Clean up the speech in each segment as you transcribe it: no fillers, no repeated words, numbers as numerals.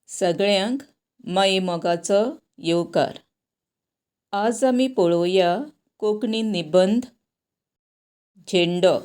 सगळ्यांक माये मोगाचो येवकार. आज आमी पळोवया कोंकणी निबंध झेंडो.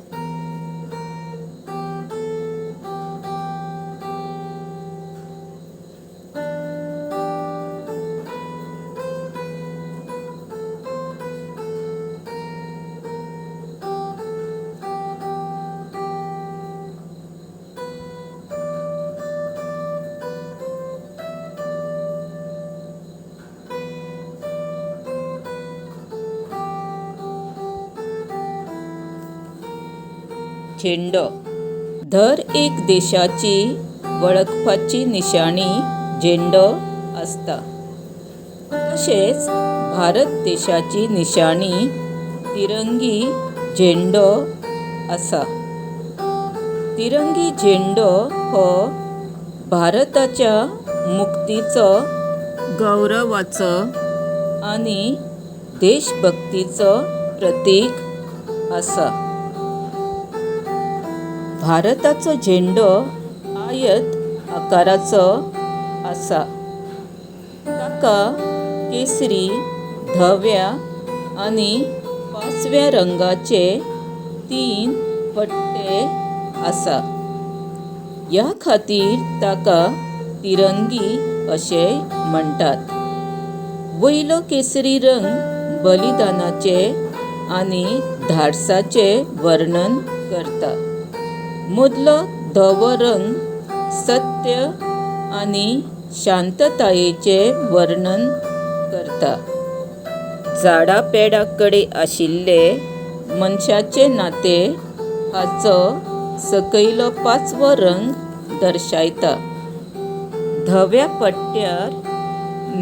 झेंडो दर एक देशाची वळखपाची निशाणी झेंडो आसता. तशेंच भारत देशाची निशाणी तिरंगी झेंडो आसा. तिरंगी झेंडो हो भारताच्या मुक्तीचो, गौरवाचो आनी देशभक्तीचो प्रतीक आसा. भारताचो झेंडो आयत आकाराचो आसा. ताका केसरी, धव्या आनी पाचव्या रंगाचे 3 पट्टे आसा. ह्या खातीर ताका तिरंगी अशें म्हणटात. वयलो केसरी रंग बलिदानाचे आनी धाडसाचे वर्णन करता. मदलो धवो रंग सत्य आनी शांततायेचे वर्णन करता. झाडां पेडां कडेन आशिल्ले मनशाचे नाते हाचो सकयलो 5वो रंग दर्शायता. धव्या पट्ट्यार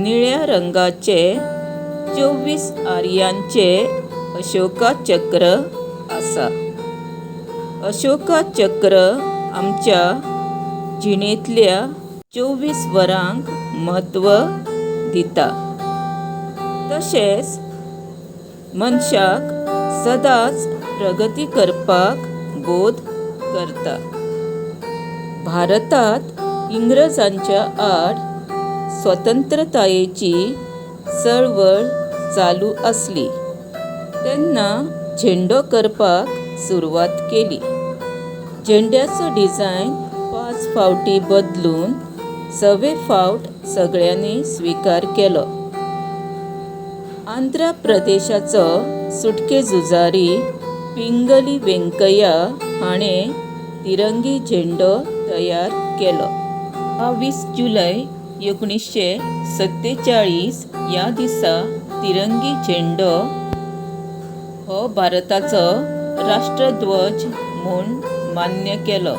निळ्या रंगाचे 24 आर्यांचे अशोका चक्र आसा. अशोका चक्र आमच्या जिणेंतल्या 24 वरांक म्हत्व दिता. तशेंच मनशाक सदांच प्रगती करपाक बोध करता. भारतांत इंग्रजांच्या आड स्वतंत्रतायेची चळवळ चालू आसली तेन्ना झेंडो करपाक सुरवात केली. झेंड्याचो डिझायन 5 फावटी बदलून 6वे फावट सगळ्यांनी स्वीकार केलो. आंध्र प्रदेशाचो सुटके झुजारी पिंगली वेंकय्या हाणें तिरंगी झेंडो तयार केलो. 22 जुलय 1947 ह्या दिसा तिरंगी झेंडो हो भारताचो राष्ट्रध्वज म्हूण मान्य केलो.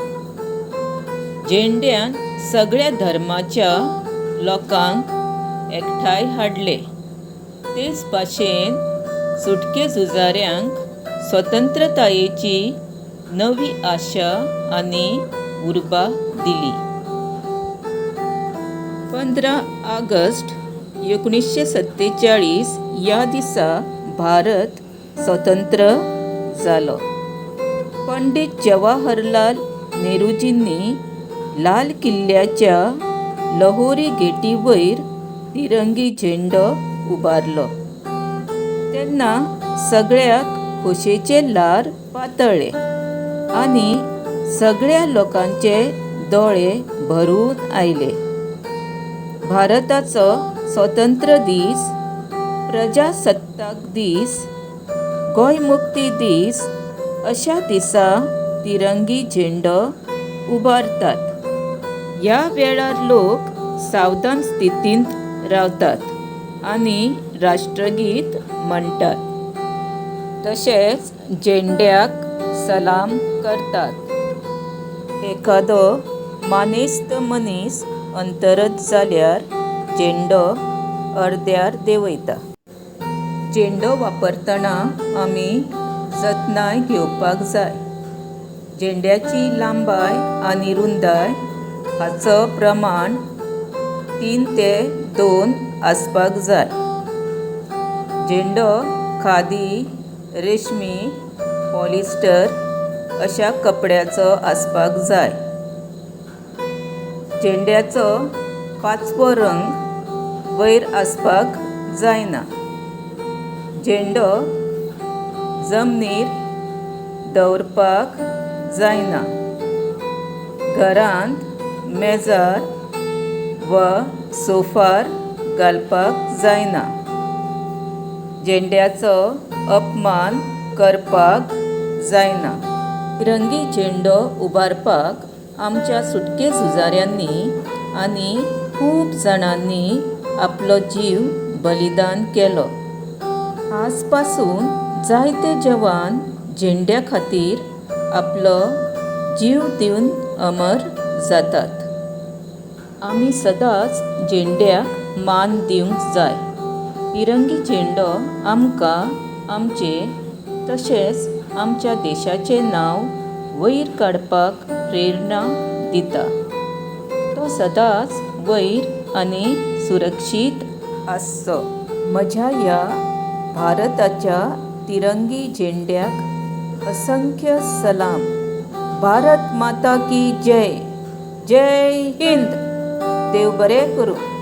झेंड्यान सगळ्या धर्माच्या लोकांक एकठांय हाडले. तेच भाशेन सुटके झुजाऱ्यांक स्वतंत्रतायेची नवी आशा आनी उर्बा दिली. 15 ऑगस्ट 1947 ह्या दिसा भारत स्वतंत्र जालो. पंडीत जवाहरलाल नेहरूजींनी लाल किल्ल्याच्या लाहोरी गेटी वयर तिरंगी झेंडो उबारलो. तेन्ना सगळ्याक खोशेचे ल्हार पातळ्ळे आनी सगळ्या लोकांचे दोळे भरून आयले. भारताचो स्वतंत्र दीस, प्रजासत्ताक दीस, गोंय मुक्ती दीस अशा दिसा तिरंगी झेंडो उबारतात. ह्या वेळार लोक सावधान स्थितींत रावतात आनी राष्ट्रगीत म्हणटात. तशेंच झेंड्याक सलाम करतात. एखादो मानेस्त मनीस अंतरत जाल्यार झेंडो अर्द्यार देंवयता. झेंडो वापरतना आमी जतनाय घेवपाक जाय. झेंड्याची लांबाय आनी रुंदाय हाचो प्रमाण 3 ते 2 आसपाक जाय. झेंडो खादी, रेशमी, पॉलिस्टर अशा कपड्याचो आसपाक जाय. झेंड्याचो पांचवो रंग वयर आसपाक जायना. झेंडो जमनीर दवरपाक जायना. घरांत मेजार वा सोफार घालपाक जायना. झेंड्याचो अपमान करपाक जायना. तिरंगी झेंडो उबारपाक आमच्या सुटके झुजाऱ्यांनी आनी खूब जाणांनी आपलो जीव बलिदान केलो. आज पासून जायते जवान झेंड्या खातीर आपलो जीव दिवन अमर जातात. आमी सदांच झेंड्याक मान दिवंक जाय. तिरंगी झेंडो आमकां आमचे तशेंच आमच्या देशाचें नांव वयर काडपाक प्रेरणा दिता. तो सदांच वयर आनी सुरक्षीत आसचो. म्हज्या ह्या भारताच्या तिरंगी झेंड्याक असंख्य सलाम. भारत माता की जय. जय हिंद. देव बरें करूं.